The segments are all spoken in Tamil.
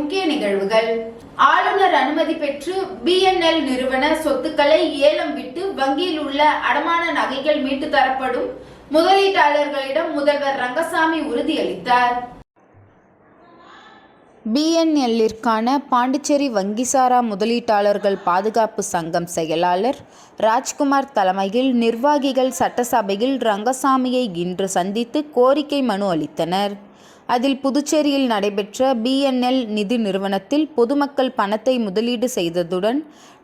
முக்கிய நிகழ்வுகள். ஆளுநர் அனுமதி பெற்று BNL நிறுவன சொத்துக்களை ஏலம் விட்டு வங்கியில் உள்ள அடமான நகைகள் மீட்டு தரப்படும். முதலீட்டாளர்களிடம் முதல்வர் ரங்கசாமி உறுதியளித்தார். BNLற்கான பாண்டிச்சேரி வங்கிசாரா முதலீட்டாளர்கள் பாதுகாப்பு சங்கம் செயலாளர் ராஜ்குமார் தலைமையில் நிர்வாகிகள் சட்டசபையில் ரங்கசாமியை இன்று சந்தித்து கோரிக்கை மனு அளித்தனர். அதில் புதுச்சேரியில் நடைபெற்ற BNL நிதி நிறுவனத்தில் பொதுமக்கள் பணத்தை முதலீடு செய்ததுடன்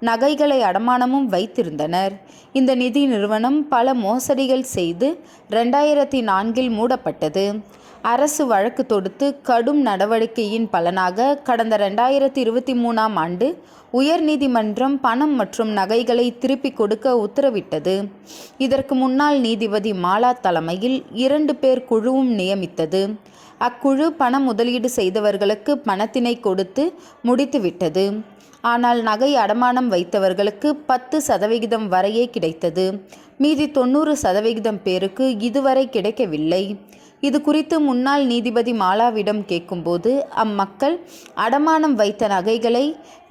நகைகளை அடமானமும் வைத்திருந்தனர். இந்த நிதி நிறுவனம் பல மோசடிகள் செய்து 2004 மூடப்பட்டது. அரசு வழக்கு தொடுத்து கடும் நடவடிக்கையின் பலனாக கடந்த 2023 ஆண்டு உயர்நீதிமன்றம் பணம் மற்றும் நகைகளை திருப்பிக் கொடுக்க உத்தரவிட்டது. இதற்கு முன்னாள் நீதிபதி மாலா தலைமையில் 2 பேர் குழுவும் நியமித்தது. அக்குழு பண முதலீடு செய்தவர்களுக்கு பணத்தினை கொடுத்து முடித்துவிட்டது. ஆனால் நகை அடமானம் வைத்தவர்களுக்கு 10% வரையே கிடைத்தது. மீதி 90% பேருக்கு இதுவரை கிடைக்கவில்லை. இது குறித்து முன்னாள் நீதிபதி மாலாவிடம் கேட்கும்போது அம்மக்கள் அடமானம் வைத்த நகைகளை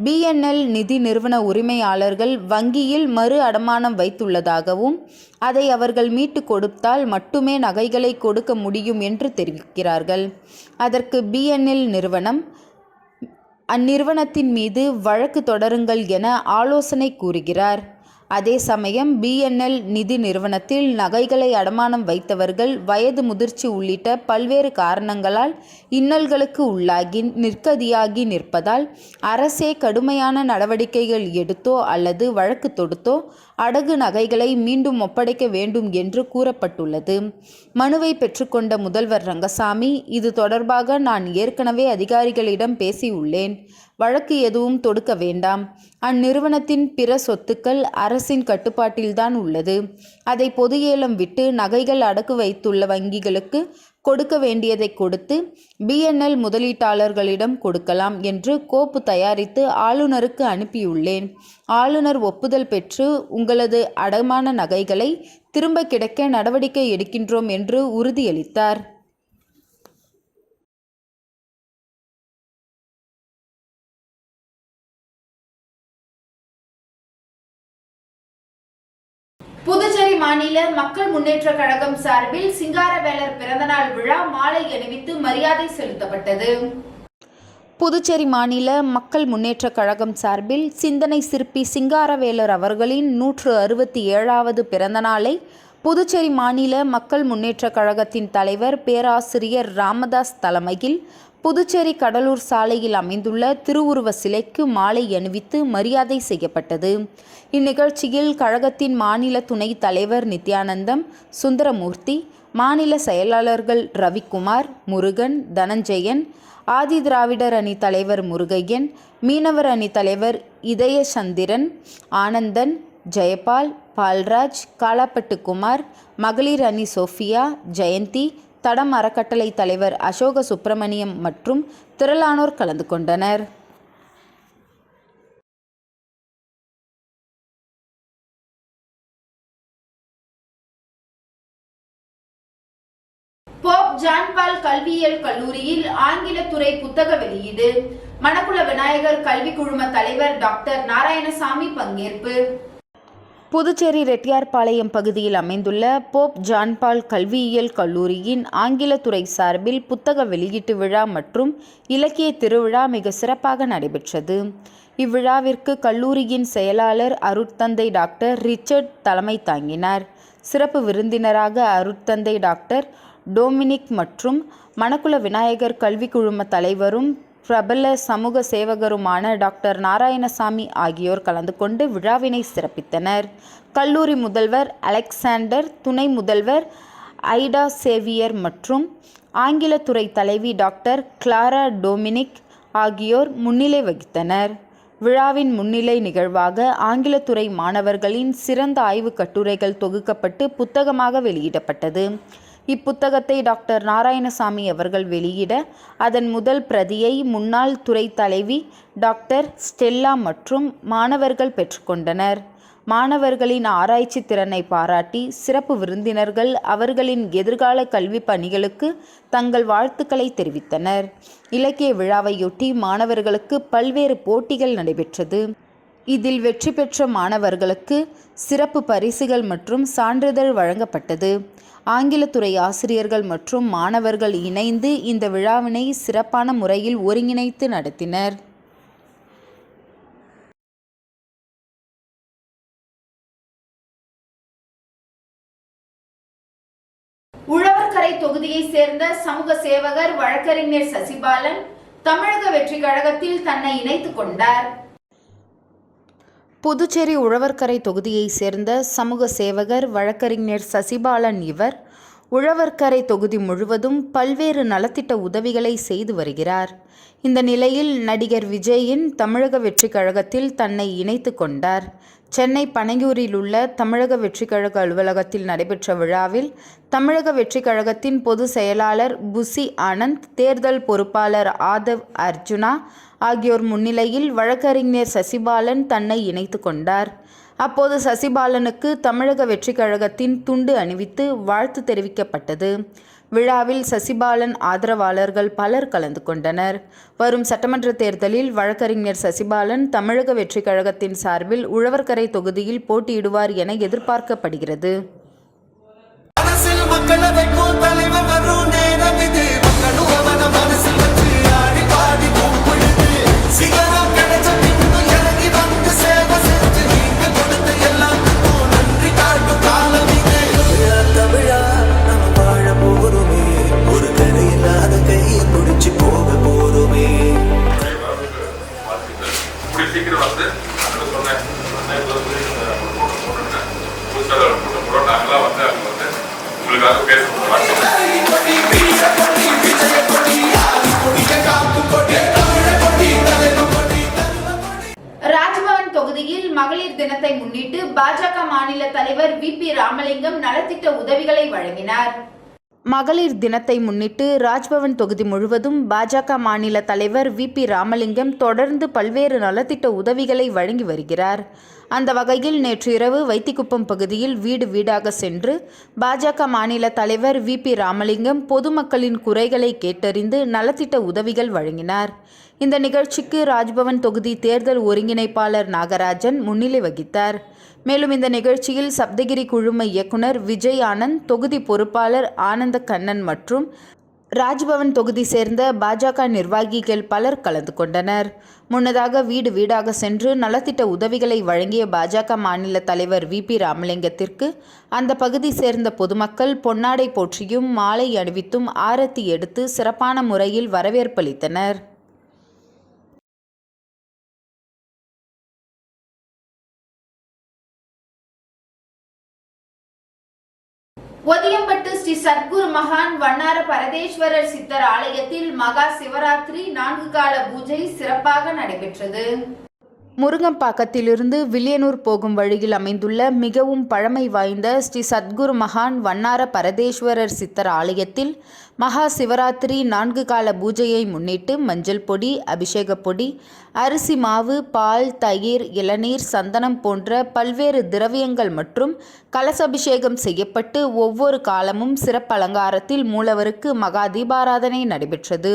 BNL நிதி நிறுவன உரிமையாளர்கள் வங்கியில் மறு அடமானம் வைத்துள்ளதாகவும் அதை அவர்கள் மீட்டு கொடுத்தால் மட்டுமே நகைகளை கொடுக்க முடியும் என்று தெரிவிக்கிறார்கள். அதற்கு BNL நிறுவனம் அந்நிறுவனத்தின் மீது வழக்கு தொடருங்கள் என ஆலோசனை கூறுகிறார். அதே சமயம் BNL நிதி நிறுவனத்தில் நகைகளை அடமானம் வைத்தவர்கள் வயது முதிர்ச்சி உள்ளிட்ட பல்வேறு காரணங்களால் இன்னல்களுக்கு உள்ளாகி நிர்கதியாகி நிற்பதால் அரசே கடுமையான நடவடிக்கைகள் எடுத்தோ அல்லது வழக்கு தொடுத்தோ அடகு நகைகளை மீண்டும் ஒப்படைக்க வேண்டும் என்று கூறப்பட்டுள்ளது. மனுவை பெற்றுக்கொண்ட முதல்வர் ரங்கசாமி, இது தொடர்பாக நான் ஏற்கனவே அதிகாரிகளிடம் பேசியுள்ளேன். வழக்கு எதுவும் தொடுக்க வேண்டாம். அந்நிறுவனத்தின் பிற சொத்துக்கள் அரசின் கட்டுப்பாட்டில்தான் உள்ளது. அதை பொது ஏலம் விட்டு நகைகள் அடகு வைத்துள்ள வங்கிகளுக்கு கொடுக்க வேண்டியதை கொடுத்து BNL முதலீட்டாளர்களிடம் கொடுக்கலாம் என்று கோப்பு தயாரித்து ஆளுநருக்கு அனுப்பியுள்ளேன். ஆளுநர் ஒப்புதல் பெற்று உங்களது அடமான நகைகளை திரும்ப கிடைக்க நடவடிக்கை எடுக்கின்றோம் என்று உறுதியளித்தார். புதுச்சேரி மாநில மக்கள் முன்னேற்ற கழகம் சார்பில் சிங்காரவேலர் பிறந்தநாள் விழா மாலை அணிவித்து மரியாதை செலுத்தப்பட்டது. புதுச்சேரி மாநில மக்கள் முன்னேற்ற கழகம் சார்பில் சிந்தனை சிற்பி சிங்காரவேலர் அவர்களின் 167வது பிறந்தநாளை புதுச்சேரி மாநில மக்கள் முன்னேற்ற கழகத்தின் தலைவர் பேராசிரியர் ராமதாஸ் தலைமையில் புதுச்சேரி கடலூர் சாலையில் அமைந்துள்ள திருவுருவ சிலைக்கு மாலை அணிவித்து மரியாதை செய்யப்பட்டது. இந்நிகழ்ச்சியில் கழகத்தின் மாநில துணைத் தலைவர் நித்யானந்தம், சுந்தரமூர்த்தி, மாநில செயலாளர்கள் ரவிக்குமார், முருகன், தனஞ்சயன், ஆதி திராவிடர் அணி தலைவர் முருகையன், மீனவர் அணி தலைவர் இதயசந்திரன், ஆனந்தன், ஜெயபால், பால்ராஜ், காலாப்பட்டு குமார், மகளிர் அணி சோஃபியா, ஜெயந்தி, தடம் அறக்கட்டளை தலைவர் அசோக சுப்பிரமணியம் மற்றும் திரளானோர் கலந்து கொண்டனர். போப் ஜான் பால் கல்வியியல் கல்லூரியில் ஆங்கில துறை புத்தக வெளியீடு. மணக்குள விநாயகர் கல்வி குழும தலைவர் டாக்டர் நாராயணசாமி பங்கேற்பு. புதுச்சேரி ரெட்டியார்பாளையம் பகுதியில் அமைந்துள்ள போப் ஜான் பால் கல்வியியல் கல்லூரியின் ஆங்கிலத்துறை சார்பில் புத்தக வெளியீட்டு விழா மற்றும் இலக்கிய திருவிழா மிக சிறப்பாக நடைபெற்றது. இவ்விழாவிற்கு கல்லூரியின் செயலாளர் அருட்தந்தை டாக்டர் ரிச்சர்ட் தலைமை தாங்கினார். சிறப்பு விருந்தினராக அருட்தந்தை டாக்டர் டொமினிக் மற்றும் மணக்குள விநாயகர் கல்வி குழும தலைவரும் பிரபல சமூக சேவகருமான டாக்டர் நாராயணசாமி ஆகியோர் கலந்து கொண்டு விழாவினை சிறப்பித்தனர். கல்லூரி முதல்வர் அலெக்சாண்டர், துணை முதல்வர் ஐடா சேவியர் மற்றும் ஆங்கிலத்துறை தலைவி டாக்டர் கிளாரா டொமினிக் ஆகியோர் முன்னிலை வகித்தனர். விழாவின் முன்னிலை நிகழ்வாக ஆங்கிலத்துறை மாணவர்களின் சிறந்த ஆய்வு கட்டுரைகள் தொகுக்கப்பட்டு புத்தகமாக வெளியிடப்பட்டது. இப்புத்தகத்தை டாக்டர் நாராயணசாமி அவர்கள் வெளியிட அதன் முதல் பிரதியை முன்னாள் துறை தலைவி டாக்டர் ஸ்டெல்லா மற்றும் மாணவர்கள் பெற்றுக்கொண்டனர். மாணவர்களின் ஆராய்ச்சி திறனை பாராட்டி சிறப்பு விருந்தினர்கள் அவர்களின் எதிர்கால கல்வி பணிகளுக்கு தங்கள் வாழ்த்துக்களை தெரிவித்தனர். இலக்கிய விழாவையொட்டி மாணவர்களுக்கு பல்வேறு போட்டிகள் நடைபெற்றது. இதில் வெற்றி பெற்ற மாணவர்களுக்கு சிறப்பு பரிசுகள் மற்றும் சான்றிதழ் வழங்கப்பட்டது. ஆங்கிலத்துறை ஆசிரியர்கள் மற்றும் மாணவர்கள் இணைந்து இந்த விழாவினை சிறப்பான முறையில் ஒருங்கிணைத்து நடத்தினர். உழவர்கரை தொகுதியை சேர்ந்த சமூக சேவகர் வழக்கறிஞர் சசிபாலன் தமிழக வெற்றி கழகத்தில் தன்னை இணைத்துக் கொண்டார். புதுச்சேரி உழவர்கரை தொகுதியை சேர்ந்த சமூக சேவகர் வழக்கறிஞர் சசிபாலன் இவர் உழவர்கரை தொகுதி முழுவதும் பல்வேறு நலத்திட்ட உதவிகளை செய்து வருகிறார். இந்த நிலையில் நடிகர் விஜயின் தமிழக வெற்றி கழகத்தில் தன்னை இணைத்து கொண்டார். சென்னை பனையூரில் உள்ள தமிழக வெற்றி கழக அலுவலகத்தில் நடைபெற்ற விழாவில் தமிழக வெற்றி கழகத்தின் பொதுச் செயலாளர் புசி ஆனந்த், தேர்தல் பொறுப்பாளர் ஆதவ் அர்ஜுனா ஆகியோர் முன்னிலையில் வழக்கறிஞர் சசிபாலன் தன்னை இணைத்து கொண்டார். அப்போது சசிபாலனுக்கு தமிழக வெற்றி கழகத்தின் துண்டு அணிவித்து வாழ்த்து தெரிவிக்கப்பட்டது. விழாவில் சசிபாலன் ஆதரவாளர்கள் பலர் கலந்து கொண்டனர். வரும் சட்டமன்ற தேர்தலில் வழக்கறிஞர் சசிபாலன் தமிழக வெற்றி கழகத்தின் சார்பில் உழவர்கரை தொகுதியில் போட்டியிடுவார் என எதிர்பார்க்கப்படுகிறது. ராஜ்பவன் தொகுதியில் மகளிர் தினத்தை முன்னிட்டு பாஜக மாநில தலைவர் வி.பி. ராமலிங்கம் நலத்திட்ட உதவிகளை வழங்கினார். மகளிர் தினத்தை முன்னிட்டு ராஜ்பவன் தொகுதி முழுவதும் பாஜக மாநில தலைவர் வி.பி. ராமலிங்கம் தொடர்ந்து பல்வேறு நலத்திட்ட உதவிகளை வழங்கி வருகிறார். அந்த வகையில் நேற்று இரவு வைத்திக்குப்பம் பகுதியில் வீடு வீடாக சென்று பாஜக மாநில தலைவர் வி.பி. ராமலிங்கம் பொதுமக்களின் குறைகளை கேட்டறிந்து நலத்திட்ட உதவிகள் வழங்கினார். இந்த நிகழ்ச்சிக்கு ராஜ்பவன் தொகுதி தேர்தல் ஒருங்கிணைப்பாளர் நாகராஜன் முன்னிலை வகித்தார். மேலும் இந்த நிகழ்ச்சியில் சப்தகிரி குழும இயக்குனர் விஜய் ஆனந்த், தொகுதி பொறுப்பாளர் ஆனந்த கண்ணன் மற்றும் ராஜ்பவன் தொகுதி சேர்ந்த பாஜக நிர்வாகிகள் பலர் கலந்து கொண்டனர். முன்னதாக வீடு வீடாக சென்று நலத்திட்ட உதவிகளை வழங்கிய பாஜக மாநில தலைவர் வி.பி. ராமலிங்கத்திற்கு அந்த பகுதி சேர்ந்த பொதுமக்கள் பொன்னாடை போற்றியும் மாலை அணிவித்தும் ஆரத்தி எடுத்து சிறப்பான முறையில் வரவேற்பளித்தனர். ஒதியம்பட்டு ஸ்ரீ சத்குரு மகான் வண்ணார பரதேஸ்வரர் சித்தர் ஆலயத்தில் மகா சிவராத்திரி 4 கால பூஜை சிறப்பாக நடைபெற்றது. முருங்கம்பாக்கத்திலிருந்து வில்லியனூர் போகும் வழியில் அமைந்துள்ள மிகவும் பழமை வாய்ந்த ஸ்ரீ சத்குரு மகான் வண்ணார பரதேஸ்வரர் சித்தர் ஆலயத்தில் மகா சிவராத்திரி 4 கால பூஜையை முன்னிட்டு மஞ்சள் பொடி, அபிஷேக பொடி, அரிசி மாவு, பால், தயிர், இளநீர், சந்தனம் போன்ற பல்வேறு திரவியங்கள் மற்றும் கலசபிஷேகம் செய்யப்பட்டு ஒவ்வொரு காலமும் சிறப்பு அலங்காரத்தில் மூலவருக்கு மகா தீபாராதனை நடைபெற்றது.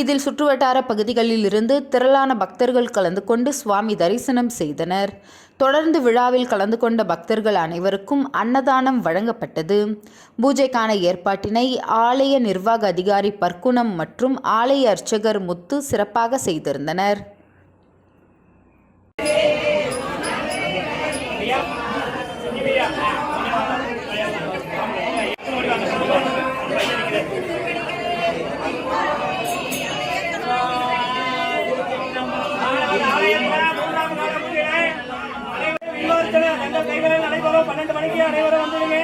இதில் சுற்றுவட்டார பகுதிகளில் இருந்து திரளான பக்தர்கள் கலந்து கொண்டு சுவாமி தரிசனம் செய்தனர். தொடர்ந்து விழாவில் கலந்து கொண்ட பக்தர்கள் அனைவருக்கும் அன்னதானம் வழங்கப்பட்டது. பூஜைக்கான ஏற்பாட்டினை ஆலய நிர்வாக அதிகாரி பர்க்குணம் மற்றும் ஆலய அர்ச்சகர் முத்து சிறப்பாக செய்திருந்தனர். நடைபெறும் 12 மணிக்கு அனைவரும் வந்துடுங்க.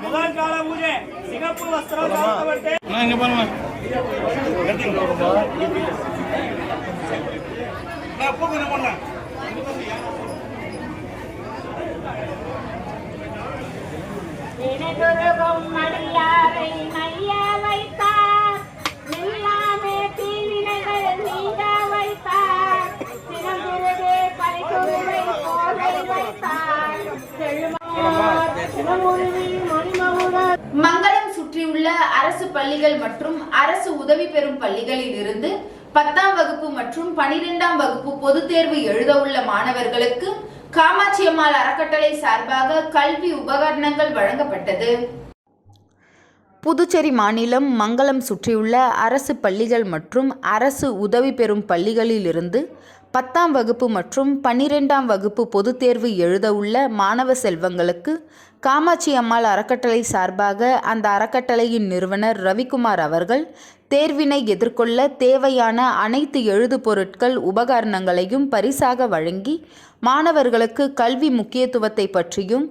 முதல் கால பூஜை சிகப்பு வஸ்திரம் சாப்பிட்டு வைத்தார். மங்களம் சுற்றியுள்ள அரசு பள்ளிகள் மற்றும் அரசு உதவி பெறும் பள்ளிகளில் இருந்து 10ஆம் வகுப்பு மற்றும் 12ஆம் வகுப்பு பொதுத் தேர்வு எழுத உள்ள மாணவர்களுக்கு காமாட்சி அம்மாள் அறக்கட்டளை சார்பாக கல்வி உபகரணங்கள் வழங்கப்பட்டது. புதுச்சேரி மாநிலம் மங்களம் சுற்றியுள்ள அரசு பள்ளிகள் மற்றும் அரசு உதவி பெறும் பள்ளிகளிலிருந்து 10ஆம் வகுப்பு மற்றும் 12ஆம் வகுப்பு பொதுத் தேர்வு எழுத உள்ள மாணவ செல்வங்களுக்கு காமாட்சி அம்மாள் அறக்கட்டளை சார்பாக அந்த அறக்கட்டளையின் நிறுவனர் ரவிக்குமார் அவர்கள் தேர்வினை எதிர்கொள்ள தேவையான அனைத்து எழுது பொருட்கள் உபகரணங்களையும் பரிசாக வழங்கி மாணவர்களுக்கு கல்வி முக்கியத்துவத்தை பற்றியும்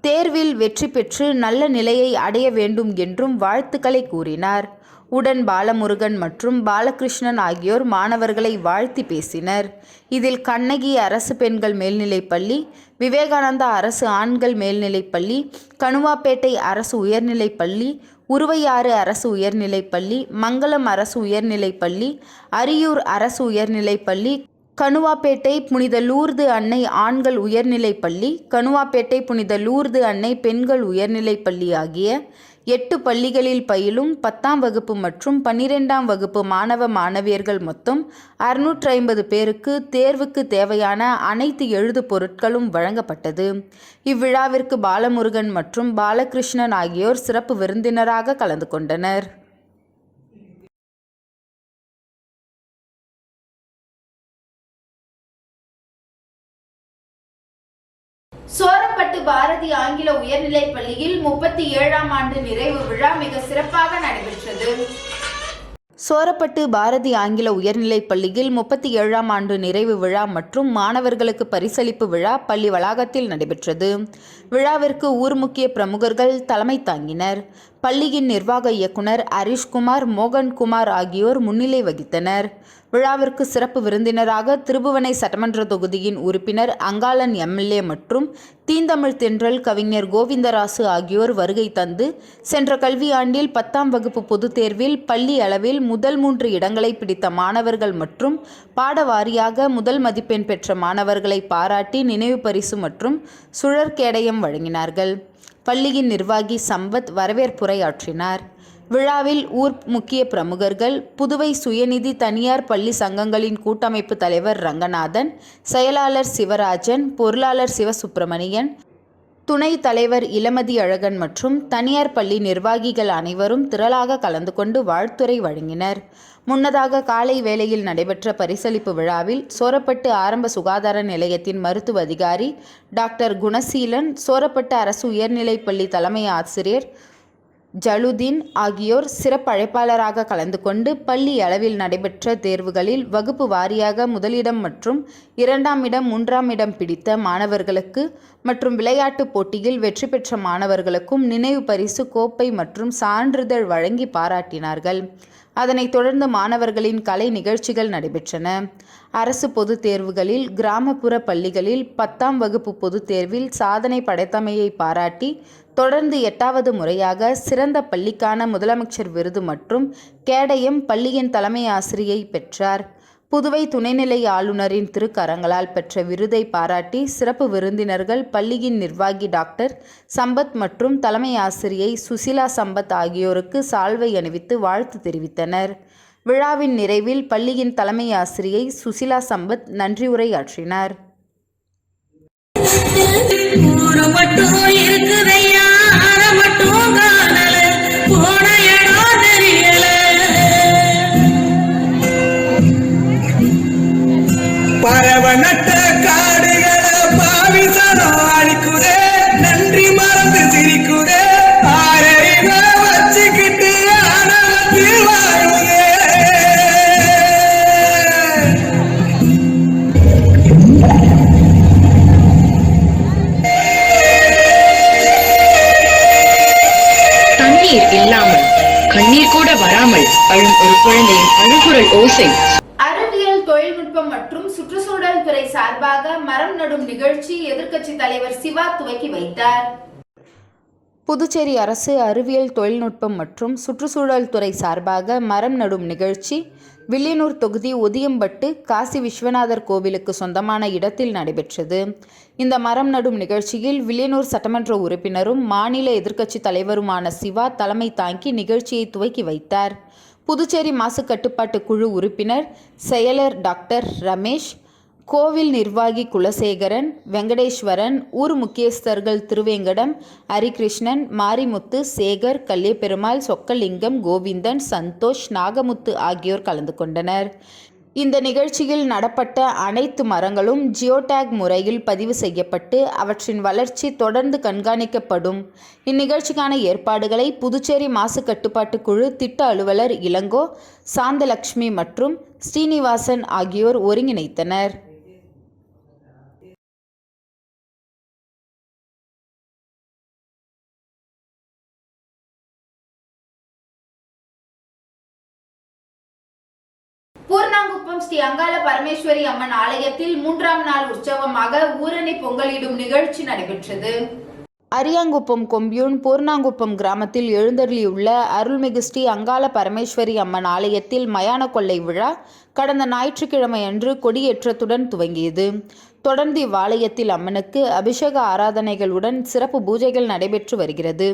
தேர்வில் வெற்றி பெற்று நல்ல நிலையை அடைய வேண்டும் என்றும் வாழ்த்துக்களை கூறினார். உடன் பாலமுருகன் மற்றும் பாலகிருஷ்ணன் ஆகியோர் மாணவர்களை வாழ்த்தி பேசினர். இதில் கண்ணகி அரசு பெண்கள் மேல்நிலைப்பள்ளி, விவேகானந்தா அரசு ஆண்கள் மேல்நிலைப்பள்ளி, கணுவாப்பேட்டை அரசு உயர்நிலைப்பள்ளி, உருவையாறு அரசு உயர்நிலைப்பள்ளி, மங்களம் அரசு உயர்நிலைப்பள்ளி, அரியூர் அரசு உயர்நிலைப்பள்ளி, கணுவாப்பேட்டை புனித லூர்து அன்னை ஆண்கள் உயர்நிலைப்பள்ளி, கணுவாப்பேட்டை புனித லூர்து அன்னை பெண்கள் உயர்நிலைப்பள்ளி ஆகிய 8 பள்ளிகளில் பயிலும் 10ஆம் வகுப்பு மற்றும் 12ஆம் வகுப்பு மாணவ மாணவியர்கள் மொத்தம் 650 பேருக்கு தேர்வுக்கு தேவையான அனைத்து எழுது பொருட்களும் வழங்கப்பட்டது. இவ்விழாவிற்கு பாலமுருகன் மற்றும் பாலகிருஷ்ணன் ஆகியோர் சிறப்பு விருந்தினராக கலந்து கொண்டனர். சோரப்பட்டு பாரதி ஆங்கில உயர்நிலைப் பள்ளியில் 37ஆம் ஆண்டு நிறைவு விழா மிக சிறப்பாக நடைபெற்றது. சோரப்பட்டு பாரதி ஆங்கில உயர்நிலைப் பள்ளியில் 37ஆம் ஆண்டு நிறைவு விழா மற்றும் மாணவர்களுக்கு பரிசளிப்பு விழா பள்ளி வளாகத்தில் நடைபெற்றது. விழாவிற்கு ஊர் முக்கிய பிரமுகர்கள் தலைமை தாங்கினர். பள்ளியின் நிர்வாக இயக்குனர் ஹரிஷ்குமார், மோகன்குமார் ஆகியோர் முன்னிலை வகித்தனர். விழாவிற்கு சிறப்பு விருந்தினராக திருபுவனை சட்டமன்ற தொகுதியின் உறுப்பினர் அங்காளன் எம்எல்ஏ மற்றும் தீந்தமிழ் தென்றல் கவிஞர் கோவிந்தராசு ஆகியோர் வருகை தந்து சென்ற கல்வியாண்டில் 10ஆம் வகுப்பு பொதுத் தேர்வில் பள்ளி அளவில் முதல் 3 இடங்களை பிடித்த மாணவர்கள் மற்றும் பாடவாரியாக முதல் மதிப்பெண் பெற்ற மாணவர்களை பாராட்டி நினைவு பரிசு மற்றும் சுழற்கேடயம் வழங்கினார்கள். பள்ளியின் நிர்வாகி சம்பத் வரவேற்புரையாற்றினார். விழாவில் ஊர் முக்கிய பிரமுகர்கள், புதுவை சுயநிதி தனியார் பள்ளி சங்கங்களின் கூட்டமைப்பு தலைவர் ரங்கநாதன், செயலாளர் சிவராஜன், பொருளாளர் சிவசுப்பிரமணியன், துணைத் தலைவர் இளமதி அழகன் மற்றும் தனியார் பள்ளி நிர்வாகிகள் அனைவரும் திரளாக கலந்து கொண்டு வாழ்த்துரை வழங்கினர். முன்னதாக காலை வேளையில் நடைபெற்ற பரிசளிப்பு விழாவில் சோரப்பட்டு ஆரம்ப சுகாதார நிலையத்தின் மருத்துவ அதிகாரி டாக்டர் குணசீலன், சோரப்பட்டு அரசு உயர்நிலைப்பள்ளி தலைமை ஆசிரியர் ஜலுதீன் ஆகியோர் சிறப்பு அழைப்பாளராக கலந்து கொண்டு பள்ளி அளவில் நடைபெற்ற தேர்வுகளில் வகுப்பு வாரியாக முதலிடம் மற்றும் 2ஆம் இடம் 3ஆம் இடம் பிடித்த மாணவர்களுக்கு மற்றும் விளையாட்டுப் போட்டியில் வெற்றி பெற்ற மாணவர்களுக்கும் நினைவு பரிசு, கோப்பை மற்றும் சான்றிதழ் வழங்கி பாராட்டினார்கள். அதனைத் தொடர்ந்து மாணவர்களின் கலை நிகழ்ச்சிகள் நடைபெற்றன. அரசு பொதுத் தேர்வுகளில் கிராமப்புற பள்ளிகளில் 10ஆம் வகுப்பு பொதுத் தேர்வில் சாதனை படைத்தமையை பாராட்டி தொடர்ந்து 8வது முறையாக சிறந்த பள்ளிக்கான முதலமைச்சர் விருது மற்றும் கேடயம் பள்ளியின் தலைமை ஆசிரியை பெற்றார். புதுவை துணைநிலை ஆளுநரின் திருக்கரங்களால் பெற்ற விருதை பாராட்டி சிறப்பு விருந்தினர்கள் பள்ளியின் நிர்வாகி டாக்டர் சம்பத் மற்றும் தலைமை ஆசிரியை சுசிலா சம்பத் ஆகியோருக்கு சால்வை அணிவித்து வாழ்த்து தெரிவித்தனர். விழாவின் நிறைவில் பள்ளியின் தலைமை ஆசிரியை சுசிலா சம்பத் நன்றி உரையாற்றினார். பரவனட்ட காடுகளை பாவிசனம் அழிக்குதே, நன்றி மறந்து சிரிக்குதே, ஆரைவ வச்சுக்கிட்டு ஆனவத்தில் வாழுதே. தண்ணீர் இல்லாமல் கண்ணீர் கூட வராமல் அழும் ஒரு குழந்தையின் அழுகுரல் ஓசை. அறிவியல், தொழில்நுட்பம் மற்றும் சுற்றுச்சூழல் துறை சார்பாக மரம் நடும் நிகழ்ச்சி எதிர்க்கட்சி தலைவர் சிவா துவக்கி வைத்தார். புதுச்சேரி அரசு அறிவியல் தொழில்நுட்பம் மற்றும் சுற்றுச்சூழல் துறை சார்பாக மரம் நடும் நிகழ்ச்சி வில்லியனூர் தொகுதி ஒதியம்பட்டு காசி விஸ்வநாதர் கோவிலுக்கு சொந்தமான இடத்தில் நடைபெற்றது. இந்த மரம் நடும் நிகழ்ச்சியில் வில்லியனூர் சட்டமன்ற உறுப்பினரும் மாநில எதிர்க்கட்சி தலைவருமான சிவா தலைமை தாங்கி நிகழ்ச்சியை துவக்கி வைத்தார். புதுச்சேரி மாசு கட்டுப்பாட்டு குழு உறுப்பினர் செயலர் டாக்டர் ரமேஷ், கோவில் நிர்வாகி குலசேகரன், வெங்கடேஸ்வரன், ஊர் முக்கியஸ்தர்கள் திருவேங்கடம், ஹரிகிருஷ்ணன், மாரிமுத்து, சேகர், கல்லியபெருமாள், சொக்கலிங்கம், கோவிந்தன், சந்தோஷ், நாகமுத்து ஆகியோர் கலந்து கொண்டனர். இந்த நிகழ்ச்சியில் நடப்பட்ட அனைத்து மரங்களும் ஜியோடேக் முறையில் பதிவு செய்யப்பட்டு அவற்றின் வளர்ச்சி தொடர்ந்து கண்காணிக்கப்படும். இந்நிகழ்ச்சிக்கான ஏற்பாடுகளை புதுச்சேரி மாசு கட்டுப்பாட்டு குழு திட்ட அலுவலர் இளங்கோ, சாந்தலட்சுமி மற்றும் ஸ்ரீனிவாசன் ஆகியோர் ஒருங்கிணைத்தனர். பூர்ணாங்குப்பம் ஸ்ரீ அங்காள பரமேஸ்வரி அம்மன் ஆலயத்தில் 3ஆம் நாள் உற்சவமாக ஊரணி பொங்கலிடும் நிகழ்ச்சி நடைபெற்றது. அரியாங்குப்பம் கொம்பியூன் பூர்ணாங்குப்பம் கிராமத்தில் எழுந்தருளியுள்ள அருள்மிகு ஸ்ரீ அங்காள பரமேஸ்வரி அம்மன் ஆலயத்தில் மயான கொள்ளை விழா கடந்த ஞாயிற்றுக்கிழமையன்று கொடியேற்றத்துடன் துவங்கியது. தொடர்ந்து இவ்வாலயத்தில் அம்மனுக்கு அபிஷேக ஆராதனைகளுடன் சிறப்பு பூஜைகள் நடைபெற்று வருகிறது.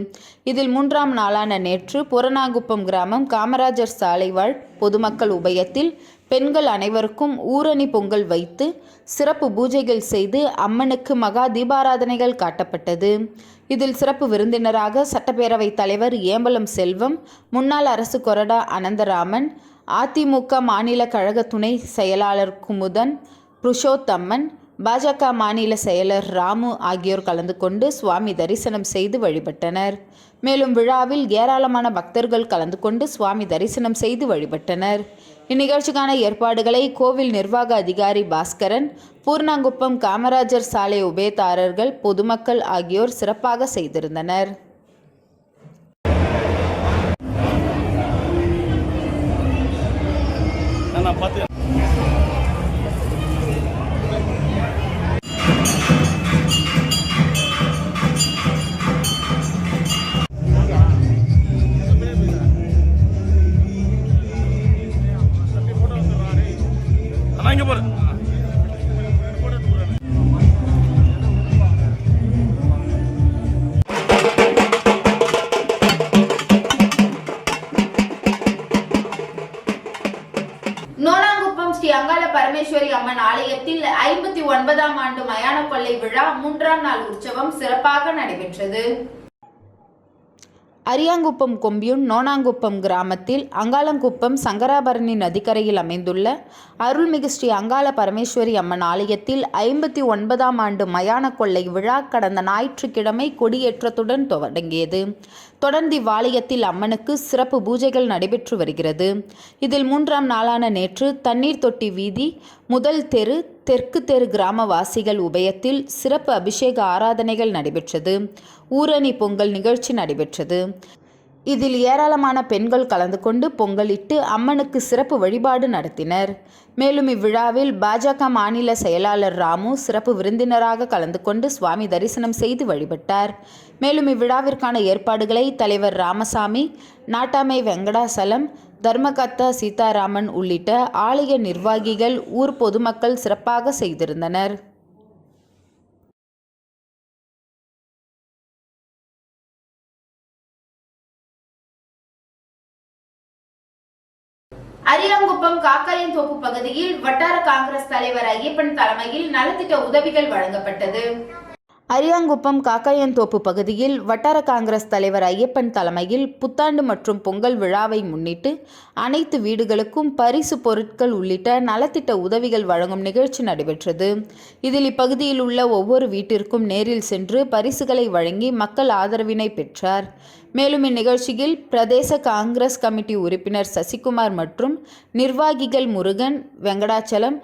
இதில் 3ஆம் நாளான நேற்று பூர்ணாங்குப்பம் கிராமம் காமராஜர் சாலை வாழ் பொதுமக்கள் உபயத்தில் பெண்கள் அனைவருக்கும் ஊரணி பொங்கல் வைத்து சிறப்பு பூஜைகள் செய்து அம்மனுக்கு மகா தீபாராதனைகள் காட்டப்பட்டது. இதில் சிறப்பு விருந்தினராக சட்டப்பேரவைத் தலைவர் ஏம்பலம் செல்வம், முன்னாள் அரசு கொறடா அனந்தராமன், அதிமுக மாநில கழக துணை செயலாளர் குமுதன், புருஷோத்தம்மன், பாஜக மாநில செயலர் ராமு ஆகியோர் கலந்து கொண்டு சுவாமி தரிசனம் செய்து வழிபட்டனர். மேலும் விழாவில் ஏராளமான பக்தர்கள் கலந்து கொண்டு சுவாமி தரிசனம் செய்து வழிபட்டனர். இந்நிகழ்ச்சிக்கான ஏற்பாடுகளை கோவில் நிர்வாக அதிகாரி பாஸ்கரன், பூர்ணாங்குப்பம் காமராஜர் சாலை உபயதாரர்கள், பொதுமக்கள் ஆகியோர் சிறப்பாக செய்திருந்தனர். நோனாங்குப்பம் ஸ்ரீ அங்காள பரமேஸ்வரி அம்மன் ஆலயத்தில் 59ஆம் ஆண்டு மயான கொள்ளை விழா 3ஆம் நாள் உற்சவம் சிறப்பாக நடைபெற்றது. அரியாங்குப்பம் கொம்பியூன் நோனாங்குப்பம் கிராமத்தில் அங்காளங்குப்பம் சங்கராபரணி நதிக்கரையில் அமைந்துள்ள அருள்மிகு ஸ்ரீ அங்காள பரமேஸ்வரி அம்மன் ஆலயத்தில் 59ஆம் ஆண்டு மயான கொள்ளை விழா கடந்த ஞாயிற்றுக்கிழமை கொடியேற்றத்துடன் தொடங்கியது. தொடர்ந்து இவ்வாலயத்தில் அம்மனுக்கு சிறப்பு பூஜைகள் நடைபெற்று வருகிறது. இதில் 3ஆம் நாளான நேற்று தண்ணீர் தொட்டி வீதி, முதல் தெரு, தெற்கு தெரு கிராமவாசிகள் உபயத்தில் சிறப்பு அபிஷேக ஆராதனைகள் நடைபெற்றது. ஊரணி பொங்கல் நிகழ்ச்சி நடைபெற்றது. இதில் ஏராளமான பெண்கள் கலந்து கொண்டு பொங்கலிட்டு அம்மனுக்கு சிறப்பு வழிபாடு நடத்தினர். மேலும் இவ்விழாவில் பாஜக மாநில செயலாளர் ராமு சிறப்பு விருந்தினராக கலந்து கொண்டு சுவாமி தரிசனம் செய்து வழிபட்டார். மேலும் இவ்விழாவிற்கான ஏற்பாடுகளை தலைவர் ராமசாமி, நாட்டாமை வெங்கடாசலம், தர்மகர்த்தா சீதாராமன் உள்ளிட்ட ஆலய நிர்வாகிகள், ஊர் பொதுமக்கள் சிறப்பாக செய்திருந்தனர். அரியாங்குப்பம் காக்காயன்தோப்பு பகுதியில் வட்டார காங்கிரஸ் தலைவர் ஐயப்பன் தலைமையில் நலத்திட்ட உதவிகள் வழங்கப்பட்டது. அரியாங்குப்பம் காக்காயன்தோப்பு பகுதியில் வட்டார காங்கிரஸ் தலைவர் ஐயப்பன் தலைமையில் புத்தாண்டு மற்றும் பொங்கல் விழாவை முன்னிட்டு அனைத்து வீடுகளுக்கும் பரிசு பொருட்கள் உள்ளிட்ட நலத்திட்ட உதவிகள் வழங்கும் நிகழ்ச்சி நடைபெற்றது. இதில் இப்பகுதியில் உள்ள ஒவ்வொரு வீட்டிற்கும் நேரில் சென்று பரிசுகளை வழங்கி மக்கள் ஆதரவினை பெற்றார். மேலும் இந்நிகழ்ச்சியில் பிரதேச காங்கிரஸ் கமிட்டி உறுப்பினர் சசிகுமார் மற்றும் நிர்வாகிகள் முருகன், வெங்கடாச்சலம்,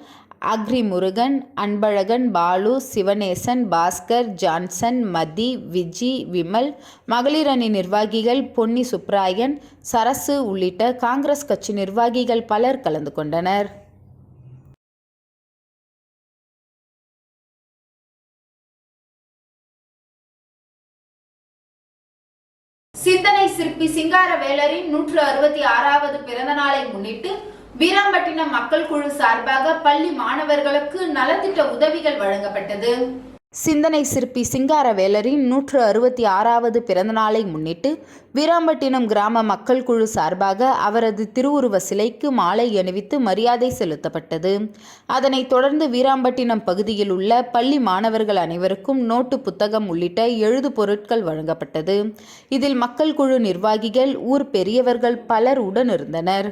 அக்ரி முருகன், அன்பழகன், பாலு, சிவனேசன், பாஸ்கர், ஜான்சன், மதி, விஜி, விமல், மகளிர் அணி நிர்வாகிகள் பொன்னி சுப்ராயன், சரசு உள்ளிட்ட காங்கிரஸ் கட்சி நிர்வாகிகள் பலர் கலந்து கொண்டனர். சிந்தனை சிற்பி சிங்காரவேலரின் 166வது பிறந்த நாளை முன்னிட்டு வீராம்பட்டினம் மக்கள் குழு சார்பாக பள்ளி மாணவர்களுக்கு நலத்திட்ட உதவிகள் வழங்கப்பட்டது. சிந்தனை சிற்பி சிங்காரவேலரின் 166வது பிறந்த நாளை முன்னிட்டு வீராம்பட்டினம் கிராம மக்கள் குழு சார்பாக அவரது திருவுருவ சிலைக்கு மாலை அணிவித்து மரியாதை செலுத்தப்பட்டது. அதனைத் தொடர்ந்து வீராம்பட்டினம் பகுதியில் உள்ள பள்ளி மாணவர்கள் அனைவருக்கும் நோட்டு புத்தகம் உள்ளிட்ட எழுது பொருட்கள் வழங்கப்பட்டது. இதில் மக்கள் குழு நிர்வாகிகள், ஊர் பெரியவர்கள் பலர் உடனிருந்தனர்.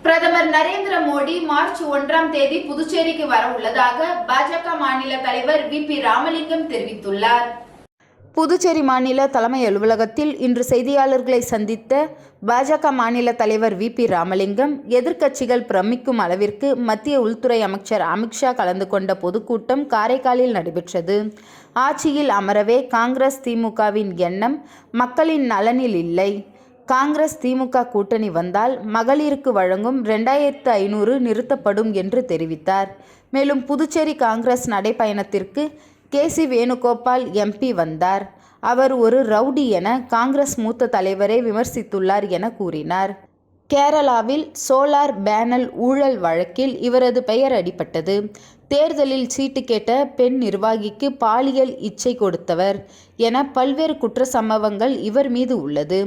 பிரதமர் நரேந்திர மோடி மார்ச் 1ஆம் தேதி புதுச்சேரிக்கு வர உள்ளதாக பாஜக மாநில தலைவர் VP ராமலிங்கம் தெரிவித்துள்ளார். புதுச்சேரி மாநில தலைமை அலுவலகத்தில் இன்று செய்தியாளர்களை சந்தித்த பாஜக மாநில தலைவர் VP ராமலிங்கம், எதிர்க்கட்சிகள் பிரமிக்கும் அளவிற்கு மத்திய உள்துறை அமைச்சர் அமித்ஷா கலந்து கொண்ட பொதுக்கூட்டம் காரைக்காலில் நடைபெற்றது. ஆட்சியில் அமரவே காங்கிரஸ் திமுகவின் எண்ணம் மக்களின் நலனில் இல்லை. காங்கிரஸ் திமுக கூட்டணி வந்தால் மகளிருக்கு வழங்கும் 2500 நிறுத்தப்படும் என்று தெரிவித்தார். மேலும் புதுச்சேரி காங்கிரஸ் நடைப்பயணத்திற்கு KC வேணுகோபால் MP வந்தார். அவர் ஒரு ரவுடி என காங்கிரஸ் மூத்த தலைவரை விமர்சித்துள்ளார் என கூறினார். கேரளாவில் சோலார் பேனல் ஊழல் வழக்கில் இவரது பெயர் அடிபட்டது. தேர்தலில் சீட்டு கேட்ட பெண் நிர்வாகிக்கு பாலியல் இச்சை கொடுத்தவர் என பல்வேறு குற்ற சம்பவங்கள் இவர் மீது உள்ளது.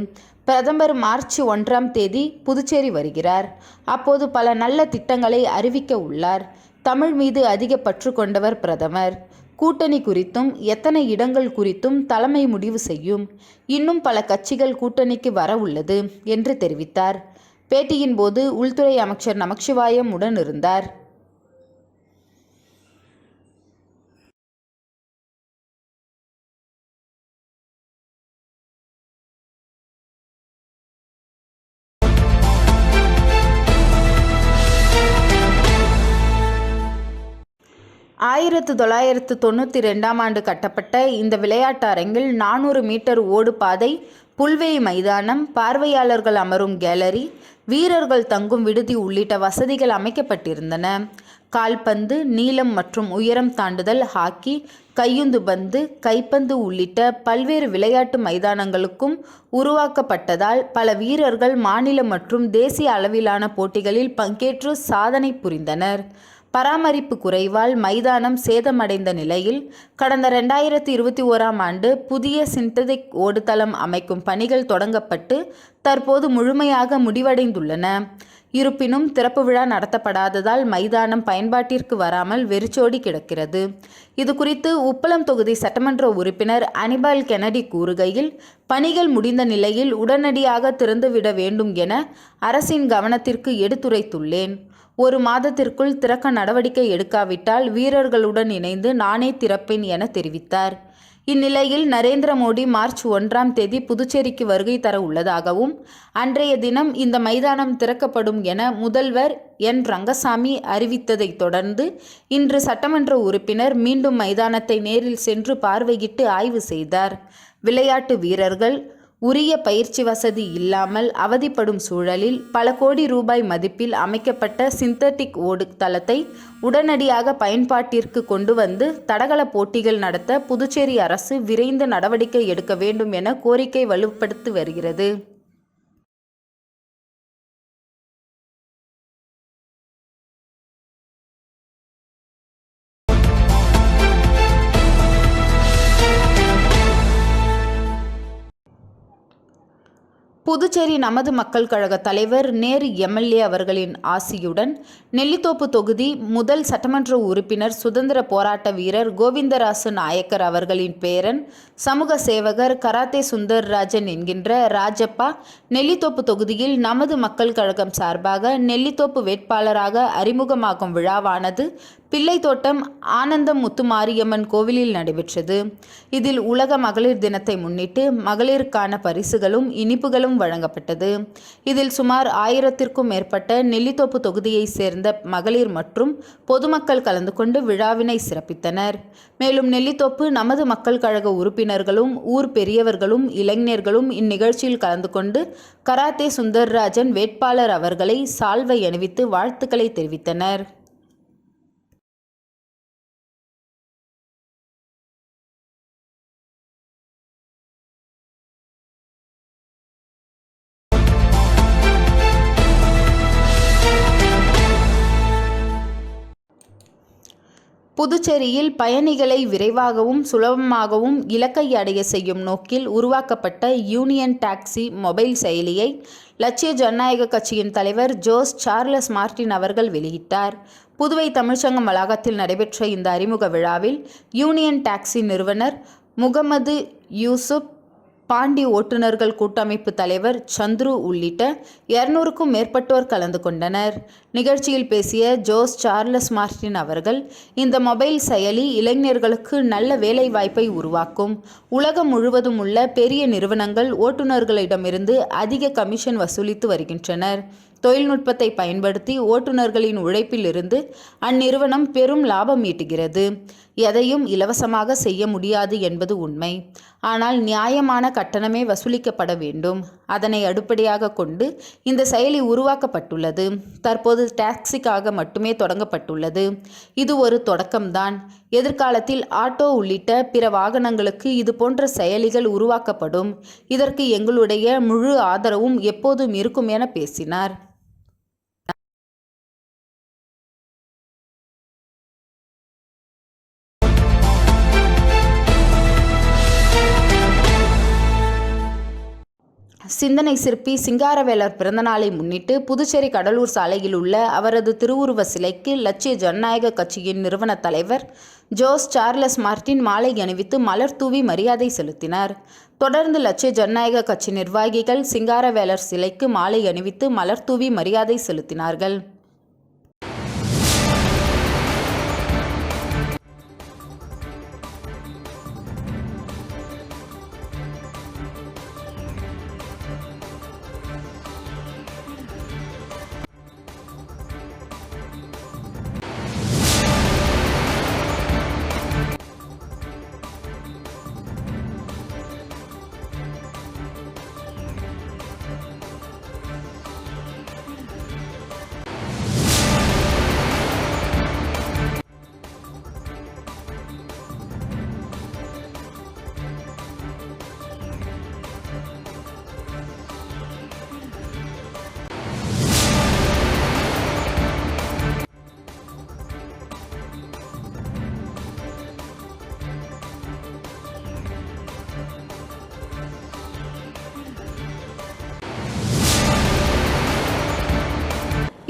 பிரதமர் மார்ச் 1ஆம் தேதி புதுச்சேரி வருகிறார். அப்போது பல நல்ல திட்டங்களை அறிவிக்க உள்ளார். தமிழ் மீது அதிக பற்று கொண்டவர் பிரதமர். கூட்டணி குறித்தும் எத்தனை இடங்கள் குறித்தும் தலைமை முடிவு செய்யும். இன்னும் பல கட்சிகள் கூட்டணிக்கு வர உள்ளது என்று தெரிவித்தார். பேட்டியின் போது உள்துறை அமைச்சர் நமச்சிவாயம் உடன் இருந்தார். ஆயிரத்து 1992ஆம் ஆண்டு கட்டப்பட்ட இந்த விளையாட்டு அரங்கில் 400 மீட்டர் ஓடு பாதை, புல்வெளி மைதானம், பார்வையாளர்கள் அமரும் கேலரி, வீரர்கள் தங்கும் விடுதி உள்ளிட்ட வசதிகள் அமைக்கப்பட்டிருந்தன. கால்பந்து, நீளம் மற்றும் உயரம் தாண்டுதல், ஹாக்கி, கையுந்து பந்து, கைப்பந்து உள்ளிட்ட பல்வேறு விளையாட்டு மைதானங்களுக்கும் உருவாக்கப்பட்டதால் பல வீரர்கள் மாநில மற்றும் தேசிய அளவிலான போட்டிகளில் பங்கேற்று சாதனை புரிந்தனர். பராமரிப்பு குறைவால் மைதானம் சேதமடைந்த நிலையில் கடந்த 2021ஆம் ஆண்டு புதிய சிந்தட்டிக் ஓடுதளம் அமைக்கும் பணிகள் தொடங்கப்பட்டு தற்போது முழுமையாக முடிவடைந்துள்ளன. இருப்பினும் திறப்பு விழா நடத்தப்படாததால் மைதானம் பயன்பாட்டிற்கு வராமல் வெறிச்சோடி கிடக்கிறது. இதுகுறித்து உப்பளம் தொகுதி சட்டமன்ற உறுப்பினர் அனிபால் கென்னடி கூறுகையில், பணிகள் முடிந்த நிலையில் உடனடியாக திறந்துவிட வேண்டும் என அரசின் கவனத்திற்கு எடுத்துரைத்துள்ளேன். 1 மாதத்திற்குள் திறக்க நடவடிக்கை எடுக்காவிட்டால் வீரர்களுடன் இணைந்து நானே திறப்பேன் என தெரிவித்தார். இந்நிலையில் நரேந்திர மோடி மார்ச் 1ஆம் தேதி புதுச்சேரிக்கு வருகை தர உள்ளதாகவும், அன்றைய தினம் இந்த மைதானம் திறக்கப்படும் என முதல்வர் N. ரங்கசாமி அறிவித்ததை தொடர்ந்து இன்று சட்டமன்ற உறுப்பினர் மீண்டும் மைதானத்தை நேரில் சென்று பார்வையிட்டு ஆய்வு செய்தார். விளையாட்டு வீரர்கள் உரிய பயிற்சி வசதி இல்லாமல் அவதிப்படும் சூழலில் பல கோடி ரூபாய் மதிப்பில் அமைக்கப்பட்ட சிந்தட்டிக் ஓடு தளத்தை உடனடியாக பயன்பாட்டிற்கு கொண்டு வந்து தடகள போட்டிகள் நடத்த புதுச்சேரி அரசு விரைந்து நடவடிக்கை எடுக்க வேண்டும் என கோரிக்கை வலுப்படுத்தி வருகிறது. புதுச்சேரி நமது மக்கள் கழக தலைவர் நேரு MLA அவர்களின் ஆசியுடன் நெல்லித்தோப்பு தொகுதி முதல் சட்டமன்ற உறுப்பினர், சுதந்திர போராட்ட வீரர் கோவிந்தராசு நாயக்கர் அவர்களின் பேரன், சமூக சேவகர் கராத்தே சுந்தர்ராஜன் என்கின்ற ராஜப்பா நெல்லித்தோப்பு தொகுதியில் நமது மக்கள் கழகம் சார்பாக நெல்லித்தோப்பு வேட்பாளராக அறிமுகமாகும் விழாவானது பிள்ளைத்தோட்டம் ஆனந்தம் முத்துமாரியம்மன் கோவிலில் நடைபெற்றது. இதில் உலக மகளிர் தினத்தை முன்னிட்டு மகளிருக்கான பரிசுகளும் இனிப்புகளும் வழங்கப்பட்டது. இதில் சுமார் 1000த்திற்கும் மேற்பட்ட நெல்லித்தோப்பு தொகுதியை சேர்ந்த மகளிர் மற்றும் பொதுமக்கள் கலந்து கொண்டு விழாவினை சிறப்பித்தனர். மேலும் நெல்லித்தோப்பு நமது மக்கள் கழக உறுப்பினர்களும் ஊர் பெரியவர்களும் இளைஞர்களும் இந்நிகழ்ச்சியில் கலந்து கொண்டு கராத்தே சுந்தர்ராஜன் வேட்பாளர் அவர்களை சால்வை அணிவித்து வாழ்த்துக்களை தெரிவித்தனர். புதுச்சேரியில் பயணிகளை விரைவாகவும் சுலபமாகவும் இலக்கை அடைய செய்யும் நோக்கில் உருவாக்கப்பட்ட யூனியன் டாக்ஸி மொபைல் செயலியை லட்சிய ஜனநாயக கட்சியின் தலைவர் ஜோஸ் சார்லஸ் மார்டின் அவர்கள் வெளியிட்டார். புதுவை தமிழ்ச்சங்கம் வளாகத்தில் நடைபெற்ற இந்த அறிமுக விழாவில் யூனியன் டாக்ஸி நிறுவனர் முகமது யூசுப், பாண்டி ஓட்டுநர்கள் கூட்டமைப்பு தலைவர் சந்துரு உள்ளிட்ட 200க்கும் மேற்பட்டோர் கலந்து கொண்டனர். நிகழ்ச்சியில் பேசிய ஜோஸ் சார்லஸ் மார்டின் அவர்கள், இந்த மொபைல் செயலி இளைஞர்களுக்கு நல்ல வேலை வாய்ப்பை உருவாக்கும். உலகம் முழுவதும் உள்ள பெரிய நிறுவனங்கள் ஓட்டுநர்களிடமிருந்து அதிக கமிஷன் வசூலித்து வருகின்றனர். தொழில்நுட்பத்தை பயன்படுத்தி ஓட்டுநர்களின் உழைப்பில் இருந்து அந்நிறுவனம் பெரும் லாபம் ஈட்டுகிறது. எதையும் இலவசமாக செய்ய முடியாது என்பது உண்மை. ஆனால் நியாயமான கட்டணமே வசூலிக்கப்பட வேண்டும். அதனை அடிப்படையாக கொண்டு இந்த செயலி உருவாக்கப்பட்டுள்ளது. தற்போது டாக்ஸிக்காக மட்டுமே தொடங்கப்பட்டுள்ளது. இது ஒரு தொடக்கம்தான். எதிர்காலத்தில் ஆட்டோ உள்ளிட்ட பிற வாகனங்களுக்கு இது போன்ற செயலிகள் உருவாக்கப்படும். இதற்கு எங்களுடைய முழு ஆதரவும் எப்போதும் இருக்கும் என பேசினார். சிந்தனை சிற்பி சிங்காரவேலர் பிறந்தநாளை முன்னிட்டு புதுச்சேரி கடலூர் சாலையில் உள்ள அவரது திருவுருவ சிலைக்கு லட்சிய ஜனநாயக கட்சியின் நிறுவன தலைவர் ஜோஸ் சார்லஸ் மார்டின் மாலை அணிவித்து மலர் தூவி மரியாதை செலுத்தினார். தொடர்ந்து லட்சிய ஜனநாயக கட்சி நிர்வாகிகள் சிங்காரவேலர் சிலைக்கு மாலை அணிவித்து மலர் தூவி மரியாதை செலுத்தினார்கள்.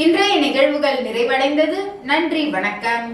இன்றைய நிகழ்வுகள் நிறைவடைந்தது. நன்றி, வணக்கம்.